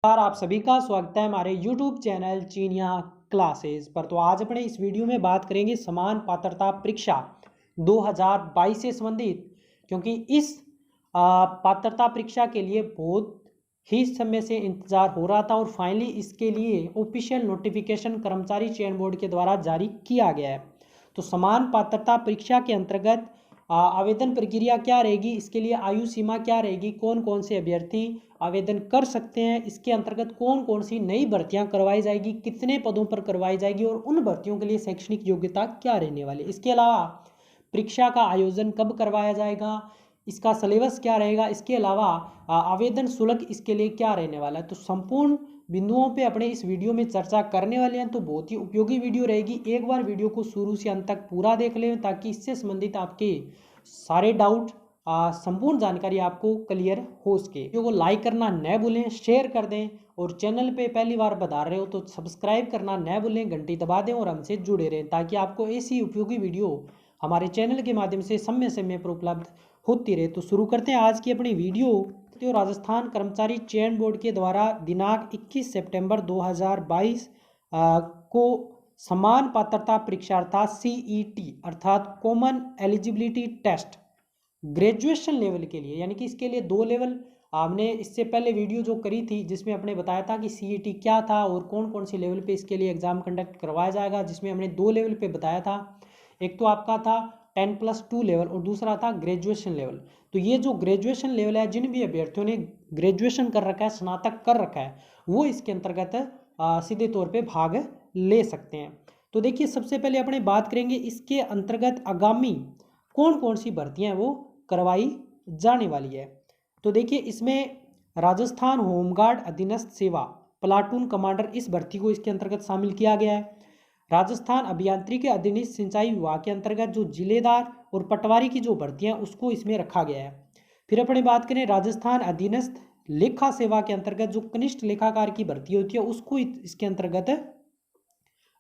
आप सभी का स्वागत है हमारे YouTube चैनल चीनिया क्लासेस पर। तो आज अपने इस वीडियो में बात करेंगे समान पात्रता परीक्षा 2022 से संबंधित, क्योंकि इस पात्रता परीक्षा के लिए बहुत ही समय से इंतजार हो रहा था और फाइनली इसके लिए ऑफिशियल नोटिफिकेशन कर्मचारी चयन बोर्ड के द्वारा जारी किया गया है। तो समान पात्रता परीक्षा के अंतर्गत आवेदन प्रक्रिया क्या रहेगी, इसके लिए आयु सीमा क्या रहेगी, कौन कौन से अभ्यर्थी आवेदन कर सकते हैं, इसके अंतर्गत कौन कौन सी नई भर्तियां करवाई जाएगी, कितने पदों पर करवाई जाएगी और उन भर्तियों के लिए शैक्षणिक योग्यता क्या रहने वाली। इसके अलावा परीक्षा का आयोजन कब करवाया जाएगा, इसका सिलेबस क्या रहेगा, इसके अलावा आवेदन शुल्क इसके लिए क्या रहने वाला है। तो संपूर्ण बिंदुओं पे अपने इस वीडियो में चर्चा करने वाले हैं। तो बहुत ही उपयोगी वीडियो रहेगी। एक बार वीडियो को शुरू से अंत तक पूरा देख लें ताकि इससे संबंधित आपके सारे डाउट संपूर्ण जानकारी आपको क्लियर हो सके। वीडियो को लाइक करना न भूलें, शेयर कर दें और चैनल पे पहली बार बता रहे हो तो सब्सक्राइब करना न भूलें, घंटी दबा दें और हमसे जुड़े रहें ताकि आपको ऐसी उपयोगी वीडियो हमारे चैनल के माध्यम से समय समय पर उपलब्ध होती रहे। तो शुरू करते हैं आज की अपनी वीडियो। तो राजस्थान कर्मचारी चयन बोर्ड के द्वारा दिनांक 21 सितंबर 2022 को समान पात्रता परीक्षा अर्थात CET अर्थात common eligibility test graduation level के लिए, यानी कि इसके लिए 2 लेवल हमने इससे पहले वीडियो जो करी थी जिसमें हमने बताया था कि CET क्या था और कौन कौन से लेवल पे इसके लिए एग्जाम कंडक्ट करवाया जाएगा, जिसमें हमने 2 लेवल पे बताया था। एक तो आपका था 10+2 लेवल और दूसरा था ग्रेजुएशन लेवल। तो ये जो ग्रेजुएशन लेवल है, जिन भी अभ्यर्थियों ने ग्रेजुएशन कर रखा है, स्नातक कर रखा है, वो इसके अंतर्गत सीधे तौर पे भाग ले सकते हैं। तो देखिए, सबसे पहले अपने बात करेंगे इसके अंतर्गत आगामी कौन कौन सी भर्तियां हैं वो करवाई जाने वाली है। तो देखिए, इसमें राजस्थान होमगार्ड अधीनस्थ सेवा प्लाटून कमांडर इस भर्ती को इसके अंतर्गत शामिल किया गया है। राजस्थान अभियांत्रिकी अधीनस्थ सिंचाई विभाग के अंतर्गत जो जिलेदार और पटवारी की जो भर्तियां उसको इसमें रखा गया है। फिर अपने बात करें राजस्थान अधीनस्थ लेखा सेवा के अंतर्गत जो कनिष्ठ लेखाकार की भर्ती होती है उसको इसके अंतर्गत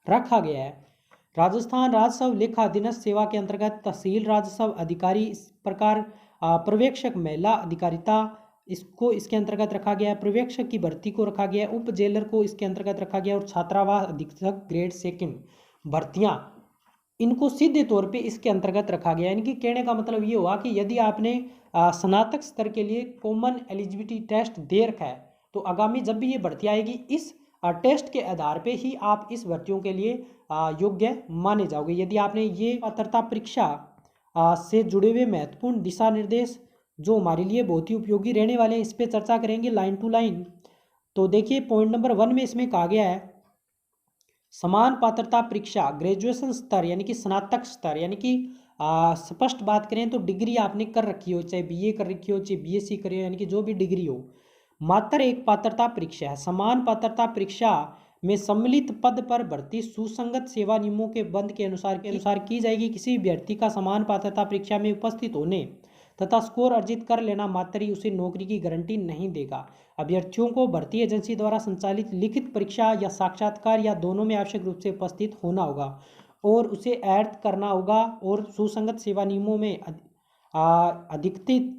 रखा गया है। राजस्थान राजस्व लेखा अधीनस्थ सेवा के अंतर्गत तहसील राजस्व अधिकारी, इस प्रकार पर्यवेक्षक महिला अधिकारिता इसको इसके अंतर्गत रखा गया है। पर्यवेक्षक की भर्ती को रखा गया है, उप जेलर को इसके अंतर्गत रखा गया और छात्रावास अधीक्षक ग्रेड 2 भर्तियां इनको सीधे तौर पे इसके अंतर्गत रखा गया है। यानी कि कहने का मतलब ये हुआ कि यदि आपने स्नातक स्तर के लिए कॉमन एलिजिबिलिटी टेस्ट दे रखा है तो आगामी जब भी ये भर्ती आएगी इस टेस्ट के आधार पे ही आप इस भर्तियों के लिए योग्य माने जाओगे। यदि आपने ये पात्रता परीक्षा से जुड़े हुए महत्वपूर्ण दिशा निर्देश जो हमारे लिए बहुत ही उपयोगी रहने वाले हैं, इस पर चर्चा करेंगे लाइन टू लाइन। तो देखिए, पॉइंट नंबर 1 में इसमें कहा गया है समान पात्रता परीक्षा ग्रेजुएशन स्तर यानी कि स्नातक स्तर, यानी कि स्पष्ट बात करें तो डिग्री आपने कर रखी हो, चाहे BA कर रखी हो, चाहे BSc करी हो, यानी कि जो भी डिग्री हो, मात्र एक पात्रता परीक्षा है। समान पात्रता परीक्षा में सम्मिलित पद पर भर्ती सुसंगत सेवा नियमों के बंद के अनुसार की जाएगी। किसी अभ्यर्थी का समान पात्रता परीक्षा में उपस्थित होने तथा स्कोर अर्जित कर लेना मात्र ही उसे नौकरी की गारंटी नहीं देगा। अभ्यर्थियों को भर्ती एजेंसी द्वारा संचालित लिखित परीक्षा या साक्षात्कार या दोनों में आवश्यक रूप से उपस्थित होना होगा और उसे ऐड करना होगा और सुसंगत सेवा नियमों में अधिकतित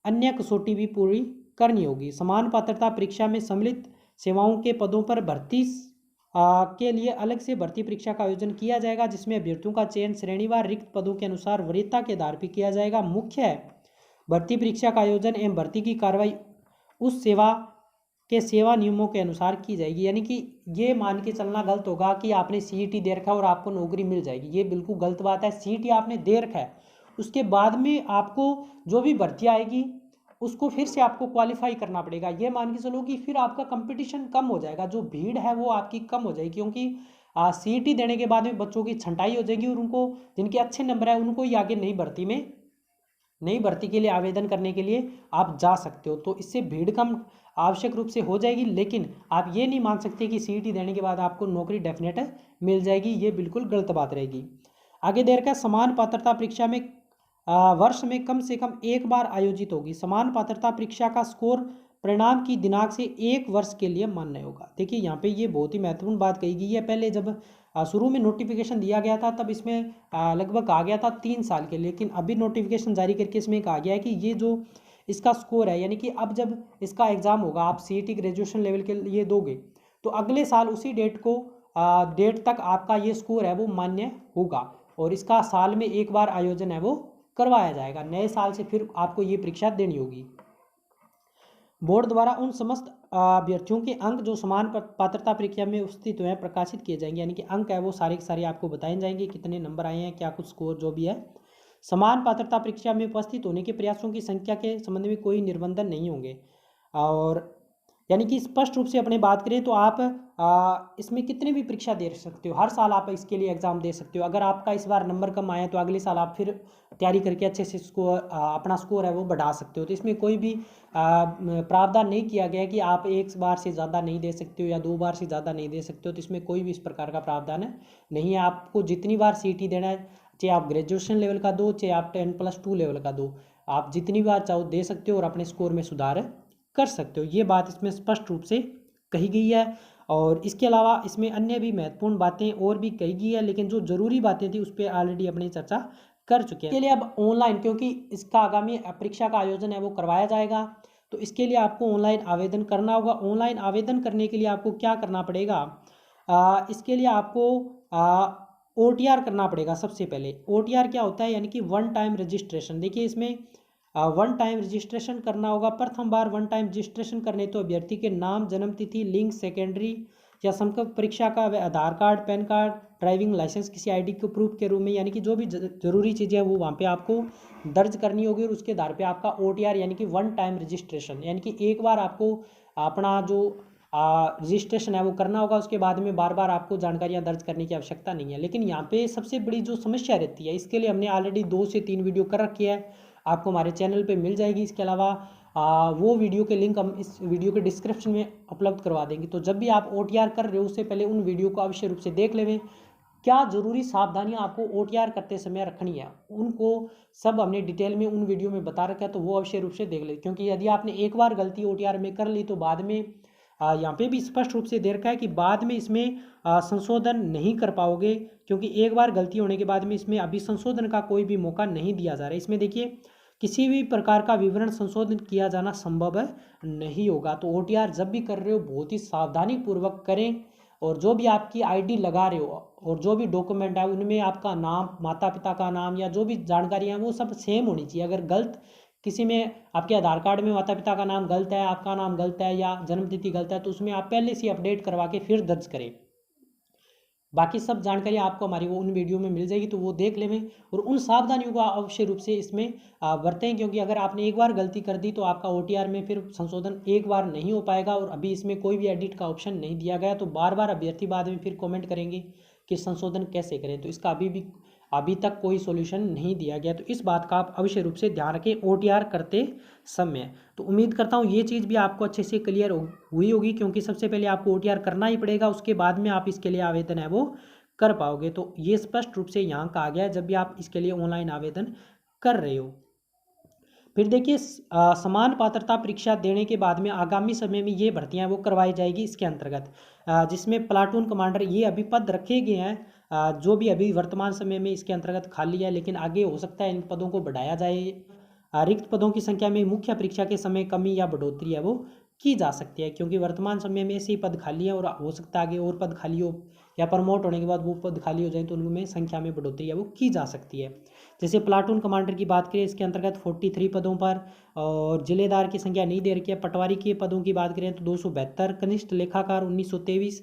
अन्य कसौटी भी पूरी करनी होगी। समान पात्रता परीक्षा में सम्मिलित सेवाओं के पदों पर भर्ती के लिए अलग से भर्ती परीक्षा का आयोजन किया जाएगा, जिसमें अभ्यर्थियों का चयन श्रेणीवार रिक्त पदों के अनुसार वरीयता के आधार पर किया जाएगा। मुख्य भर्ती परीक्षा का आयोजन एवं भर्ती की कार्रवाई उस सेवा के सेवा नियमों के अनुसार की जाएगी। यानी कि ये मान के चलना गलत होगा कि आपने CET दे रखा है और आपको नौकरी मिल जाएगी, ये बिल्कुल गलत बात है। CET आपने दे रखा है, उसके बाद में आपको जो भी भर्ती आएगी उसको फिर से आपको क्वालिफाई करना पड़ेगा। ये मान के चलो कि फिर आपका कंपटीशन कम हो जाएगा, जो भीड़ है वो आपकी कम हो जाएगी, क्योंकि CET देने के बाद में बच्चों की छंटाई हो जाएगी और उनको जिनके अच्छे नंबर है उनको ही आगे नई भर्ती के लिए आवेदन करने के लिए आप जा सकते हो। तो इससे भीड़ कम आवश्यक रूप से हो जाएगी, लेकिन आप ये नहीं मान सकते कि CET देने के बाद आपको नौकरी डेफिनेट मिल जाएगी, ये बिल्कुल गलत बात रहेगी। आगे देर का समान पात्रता परीक्षा में वर्ष में कम से कम एक बार आयोजित होगी। समान पात्रता परीक्षा का स्कोर परिणाम की दिनांक से 1 वर्ष के लिए मान्य होगा। देखिए, यहाँ पे ये बहुत ही महत्वपूर्ण बात कही गई है। पहले जब शुरू में नोटिफिकेशन दिया गया था तब इसमें लगभग आ गया था 3 साल के, लेकिन अभी नोटिफिकेशन जारी करके इसमें कहा गया है कि ये जो इसका स्कोर है, यानी कि अब जब इसका एग्ज़ाम होगा, आप सीईटी ग्रेजुएशन लेवल के लिए दोगे तो अगले साल उसी डेट तक आपका ये स्कोर है वो मान्य होगा, और इसका साल में एक बार आयोजन है वो करवाया जाएगा। नए साल से फिर आपको ये परीक्षा देनी होगी। बोर्ड द्वारा उन समस्त अभ्यर्थियों के अंक जो समान पात्रता परीक्षा में उपस्थित हुए हैं प्रकाशित किए जाएंगे, यानी कि अंक है वो सारे के सारे आपको बताए जाएंगे, कितने नंबर आए हैं, क्या कुछ स्कोर जो भी है। समान पात्रता परीक्षा में उपस्थित होने के प्रयासों की संख्या के संबंध में कोई निर्बंधन नहीं होंगे, और यानी कि स्पष्ट रूप से अपने बात करें तो आप इसमें कितनी भी परीक्षा दे सकते हो, हर साल आप इसके लिए एग्ज़ाम दे सकते हो। अगर आपका इस बार नंबर कम आया तो अगले साल आप फिर तैयारी करके अच्छे से अपना स्कोर है वो बढ़ा सकते हो। तो इसमें कोई भी प्रावधान नहीं किया गया कि आप एक बार से ज़्यादा नहीं दे सकते हो या 2 बार से ज़्यादा नहीं दे सकते हो। तो इसमें कोई भी इस प्रकार का प्रावधान है नहीं है। आपको जितनी बार सीईटी देना है, चाहे आप ग्रेजुएशन लेवल का दो, चाहे आप 10+2 लेवल का दो, आप जितनी बार चाहो दे सकते हो और अपने स्कोर में सुधार कर सकते हो। ये बात इसमें स्पष्ट रूप से कही गई है। और इसके अलावा इसमें अन्य भी महत्वपूर्ण बातें और भी कही गई है, लेकिन जो ज़रूरी बातें थी उस पर ऑलरेडी अपनी चर्चा कर चुके हैं। इसके लिए अब ऑनलाइन, क्योंकि इसका आगामी परीक्षा का आयोजन है वो करवाया जाएगा, तो इसके लिए आपको ऑनलाइन आवेदन करना होगा। ऑनलाइन आवेदन करने के लिए आपको क्या करना पड़ेगा, इसके लिए आपको OTR करना पड़ेगा। सबसे पहले OTR क्या होता है, यानी कि वन टाइम रजिस्ट्रेशन। देखिए इसमें वन टाइम रजिस्ट्रेशन करना होगा। प्रथम बार वन टाइम रजिस्ट्रेशन करने तो अभ्यर्थी के नाम, जन्म तिथि, लिंग, सेकेंडरी या समकक्ष परीक्षा का Aadhaar card, PAN card, driving licence किसी आईडी के प्रूफ के रूप में, यानी कि जो भी जरूरी चीज़ें हैं वो वहाँ पे आपको दर्ज करनी होगी, और उसके आधार पे आपका OTR यानी कि वन टाइम रजिस्ट्रेशन, यानी कि एक बार आपको अपना जो रजिस्ट्रेशन है वो करना होगा। उसके बाद में बार बार आपको जानकारियाँ दर्ज करने की आवश्यकता नहीं है। लेकिन यहाँ पे सबसे बड़ी जो समस्या रहती है, इसके लिए हमने ऑलरेडी 2 से 3 वीडियो कर रखी है, आपको हमारे चैनल पे मिल जाएगी। इसके अलावा वो वीडियो के लिंक हम इस वीडियो के डिस्क्रिप्शन में उपलब्ध करवा देंगे। तो जब भी आप OTR कर रहे हो उससे पहले उन वीडियो को अवश्य रूप से देख लेवें। क्या ज़रूरी सावधानियां आपको OTR करते समय रखनी है, उनको सब हमने डिटेल में उन वीडियो में बता रखा है, तो वो अवश्य रूप से देख ले। क्योंकि यदि आपने एक बार गलती OTR में कर ली तो बाद में यहाँ पे भी स्पष्ट रूप से दे रखा है कि बाद में इसमें संशोधन नहीं कर पाओगे, क्योंकि एक बार गलती होने के बाद में इसमें अभी संशोधन का कोई भी मौका नहीं दिया जा रहा है। इसमें देखिए किसी भी प्रकार का विवरण संशोधन किया जाना संभव नहीं होगा। तो OTR जब भी कर रहे हो बहुत ही सावधानी पूर्वक करें, और जो भी आपकी ID लगा रहे हो और जो भी डॉक्यूमेंट है उनमें आपका नाम, माता पिता का नाम या जो भी जानकारियाँ हैं वो सब सेम होनी चाहिए। अगर गलत किसी में आपके आधार कार्ड में माता पिता का नाम गलत है, आपका नाम गलत है या जन्म तिथि गलत है, तो उसमें आप पहले से अपडेट करवा के फिर दर्ज करें। बाकी सब जानकारी आपको हमारी वो उन वीडियो में मिल जाएगी, तो वो देख लें और उन सावधानियों को अवश्य रूप से इसमें बरतें। क्योंकि अगर आपने एक बार गलती कर दी तो आपका OTR में फिर संशोधन एक बार नहीं हो पाएगा, और अभी इसमें कोई भी एडिट का ऑप्शन नहीं दिया गया। तो बार बार अभ्यर्थी बाद में फिर कमेंट करेंगे कि संशोधन कैसे करें, तो इसका अभी तक कोई सॉल्यूशन नहीं दिया गया। तो इस बात का आप अवश्य रूप से ध्यान रखें OTR करते समय। तो उम्मीद करता हूँ ये चीज़ भी आपको अच्छे से क्लियर हुई होगी, क्योंकि सबसे पहले आपको OTR करना ही पड़ेगा, उसके बाद में आप इसके लिए आवेदन है वो कर पाओगे। तो ये स्पष्ट रूप से यहाँ कहा गया है जब भी आप इसके लिए ऑनलाइन आवेदन कर रहे हो। फिर देखिए समान पात्रता परीक्षा देने के बाद में आगामी समय में ये भर्तियां वो करवाई जाएगी इसके अंतर्गत, जिसमें प्लाटून कमांडर ये अभी पद रखे गए हैं, जो भी अभी वर्तमान समय में इसके अंतर्गत खाली है, लेकिन आगे हो सकता है इन पदों को बढ़ाया जाए। रिक्त पदों की संख्या में मुख्य परीक्षा के समय कमी या बढ़ोतरी है वो की जा सकती है, क्योंकि वर्तमान समय में ऐसे ही पद खाली है और हो सकता है आगे और पद खाली हो या प्रमोट होने के बाद वो पद खाली हो जाए तो उनमें संख्या में बढ़ोतरी है वो की जा सकती है। जैसे प्लाटून कमांडर की बात करें, इसके अंतर्गत 43 पदों पर, और जिलेदार की संख्या नहीं दे रखी है। पटवारी के पदों की बात करें तो 272, कनिष्ठ लेखाकार 1923,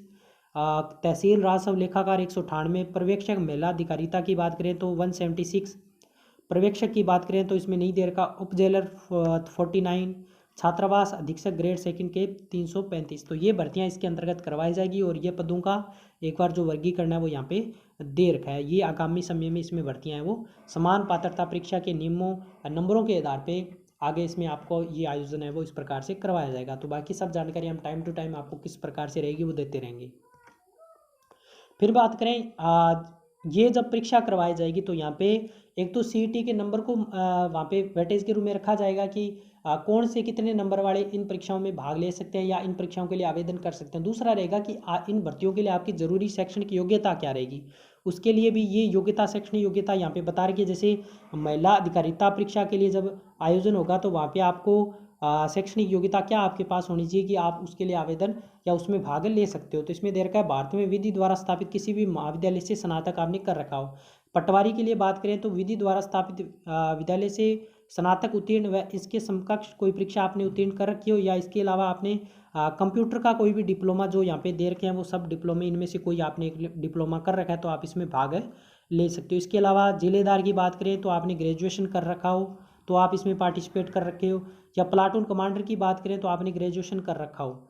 तहसील राजस्व लेखाकार 198, पर्यवेक्षक महिला अधिकारिता की बात करें तो 176, पर्यवेक्षक की बात करें तो इसमें नहीं दे रखा, उप जेलर 49, छात्रावास अधीक्षक ग्रेड सेकंड के 335। तो ये भर्तियां इसके अंतर्गत करवाई जाएगी, और ये पदों का एक बार जो वर्गीकरण है वो यहाँ पे दे रखा है। ये आगामी समय में इसमें भर्तियां हैं वो समान पात्रता परीक्षा के नियमों नंबरों के आधार पे आगे इसमें आपको ये आयोजन है वो इस प्रकार से करवाया जाएगा। तो बाकी सब जानकारी हम टाइम टू टाइम आपको किस प्रकार से रहेगी वो देते रहेंगे। फिर बात करें ये जब परीक्षा करवाई जाएगी तो यहाँ पे एक तो CET के नंबर को वहाँ पे वेटेज के रूप में रखा जाएगा कि कौन से कितने नंबर वाले इन परीक्षाओं में भाग ले सकते हैं या इन परीक्षाओं के लिए आवेदन कर सकते हैं। दूसरा रहेगा कि इन भर्तियों के लिए आपकी ज़रूरी शैक्षणिक योग्यता क्या रहेगी, उसके लिए भी ये योग्यता, शैक्षणिक योग्यता यहाँ पे बता रखी है। जैसे महिला अधिकारिता परीक्षा के लिए जब आयोजन होगा तो वहाँ पे आपको शैक्षणिक योग्यता क्या आपके पास होनी चाहिए कि आप उसके लिए आवेदन या उसमें भाग ले सकते हो। तो इसमें दे रखा है भारत में विधि द्वारा स्थापित किसी भी महाविद्यालय से स्नातक आपने कर रखा हो। पटवारी के लिए बात करें तो विधि द्वारा स्थापित विद्यालय से स्नातक उत्तीर्ण व इसके समकक्ष कोई परीक्षा आपने उत्तीर्ण कर रखी हो, या इसके अलावा आपने कंप्यूटर का कोई भी डिप्लोमा जो यहाँ पे दे रखे हैं वो सब डिप्लोमे इनमें से कोई आपने एक डिप्लोमा कर रखा है तो आप इसमें भाग ले सकते हो। इसके अलावा जिलेदार की बात करें तो आपने ग्रेजुएशन कर रखा हो तो आप इसमें पार्टिसिपेट कर रखे हो, या प्लाटून कमांडर की बात करें तो आपने ग्रेजुएशन कर रखा हो।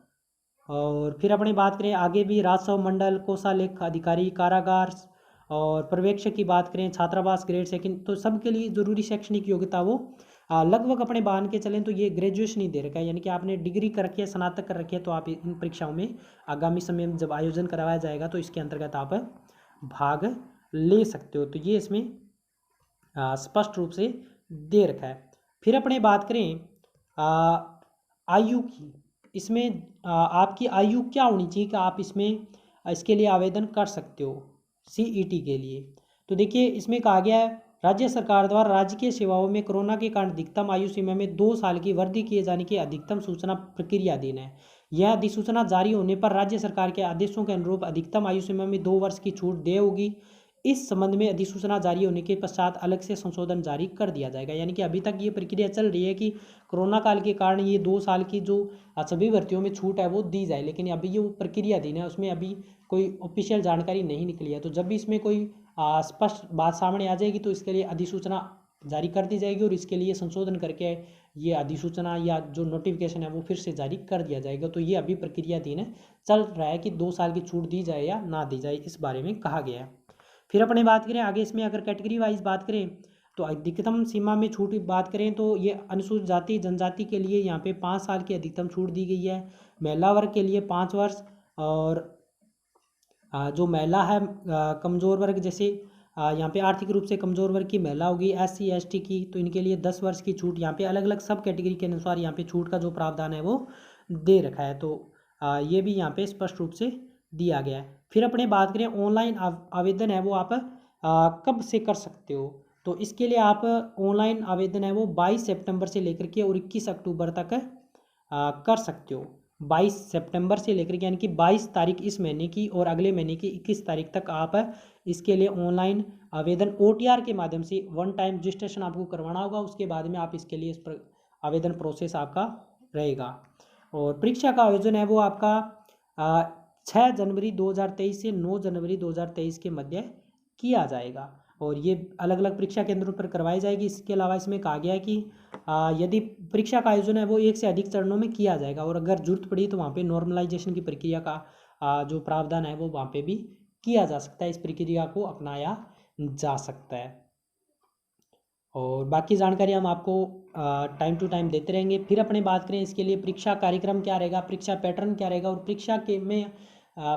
और फिर अपने बात करें आगे भी राजस्व मंडल, कोषालेख अधिकारी, कारागार और पर्यवेक्षक की बात करें, छात्रावास ग्रेड सेकंड, तो सबके लिए ज़रूरी शैक्षणिक योग्यता वो लगभग अपने मान के चलें तो ये ग्रेजुएशन ही दे रखा है, यानी कि आपने डिग्री कर रखी है, स्नातक कर रखी है, तो आप इन परीक्षाओं में आगामी समय में जब आयोजन करवाया जाएगा तो इसके अंतर्गत आप भाग ले सकते हो। तो ये इसमें स्पष्ट रूप से दे रखा है। फिर अपने बात करें आयु की, इसमें आपकी आयु क्या होनी चाहिए कि आप इसमें इसके लिए आवेदन कर सकते हो CET के लिए। तो देखिए इसमें कहा गया है राज्य सरकार द्वारा राजकीय सेवाओं में कोरोना के कारण अधिकतम आयु सीमा में 2 साल की वृद्धि किए जाने की अधिकतम सूचना प्रक्रियाधीन है। यह अधिसूचना जारी होने पर राज्य सरकार के आदेशों के अनुरूप अधिकतम आयु सीमा में 2 वर्ष की छूट दे होगी। इस संबंध में अधिसूचना जारी होने के पश्चात अलग से संशोधन जारी कर दिया जाएगा। यानी कि अभी तक ये प्रक्रिया चल रही है कि कोरोना काल के कारण ये 2 साल की जो सभी भर्तियों में छूट है वो दी जाए, लेकिन अभी ये प्रक्रियाधीन है, उसमें अभी कोई ऑफिशियल जानकारी नहीं निकली है। तो जब भी इसमें कोई स्पष्ट बात सामने आ जाएगी तो इसके लिए अधिसूचना जारी कर दी जाएगी और इसके लिए संशोधन करके ये अधिसूचना या जो नोटिफिकेशन है वो फिर से जारी कर दिया जाएगा। तो ये अभी प्रक्रियाधीन है, चल रहा है कि 2 साल की छूट दी जाए या ना दी जाए, इस बारे में कहा गया है। फिर अपने बात करें आगे इसमें अगर कैटेगरी वाइज बात करें तो अधिकतम सीमा में छूट की बात करें तो ये अनुसूचित जाति जनजाति के लिए यहाँ पे 5 साल की अधिकतम छूट दी गई है। महिला वर्ग के लिए 5 वर्ष, और जो महिला है कमज़ोर वर्ग, जैसे यहाँ पे आर्थिक रूप से कमज़ोर वर्ग की महिला होगी, SC ST की, तो इनके लिए 10 वर्ष की छूट। यहाँ पे अलग अलग सब कैटेगरी के अनुसार यहाँ पे छूट का जो प्रावधान है वो दे रखा है। तो ये भी यहाँ पे स्पष्ट रूप से दिया गया है। फिर अपने बात करें ऑनलाइन आवेदन है वो आप कब से कर सकते हो। तो इसके लिए आप ऑनलाइन आवेदन है वो 22 सितंबर से लेकर के और 21 अक्टूबर तक कर सकते हो। 22 सितंबर से लेकर के यानी कि 22 तारीख इस महीने की और अगले महीने की 21 तारीख तक आप इसके लिए ऑनलाइन आवेदन OTR के माध्यम से 1 टाइम रजिस्ट्रेशन आपको करवाना होगा। उसके बाद में आप इसके लिए आवेदन प्रोसेस आपका रहेगा। और परीक्षा का आयोजन है वो आपका 6 जनवरी 2023 से 9 जनवरी 2023 के मध्य किया जाएगा और ये अलग अलग परीक्षा केंद्रों पर करवाई जाएगी। इसके अलावा इसमें कहा गया है कि यदि परीक्षा का आयोजन है वो 1 से अधिक चरणों में किया जाएगा और अगर जरूरत पड़ी तो वहाँ पे नॉर्मलाइजेशन की प्रक्रिया का जो प्रावधान है वो वहाँ पे भी किया जा सकता है। इस प्रक्रिया को अपनाया जा सकता है और बाकी जानकारी हम आपको टाइम टू टाइम देते रहेंगे। फिर अपने बात करें इसके लिए परीक्षा कार्यक्रम क्या रहेगा, परीक्षा पैटर्न क्या रहेगा और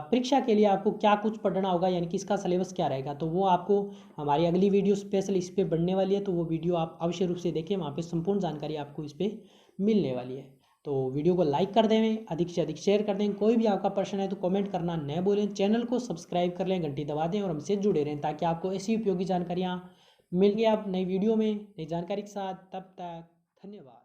परीक्षा के लिए आपको क्या कुछ पढ़ना होगा, यानी कि इसका सिलेबस क्या रहेगा, तो वो आपको हमारी अगली वीडियो स्पेशल इस पर बनने वाली है। तो वो वीडियो आप अवश्य रूप से देखें, वहाँ पे संपूर्ण जानकारी आपको इस पर मिलने वाली है। तो वीडियो को लाइक कर दें, अधिक से अधिक शेयर कर दें। कोई भी आपका प्रश्न है तो कमेंट करना न भूलें। चैनल को सब्सक्राइब कर लें, घंटी दबा दें और हमसे जुड़े रहें ताकि आपको ऐसी उपयोगी जानकारियाँ मिल गई आप नई वीडियो में नई जानकारी के साथ। तब तक धन्यवाद।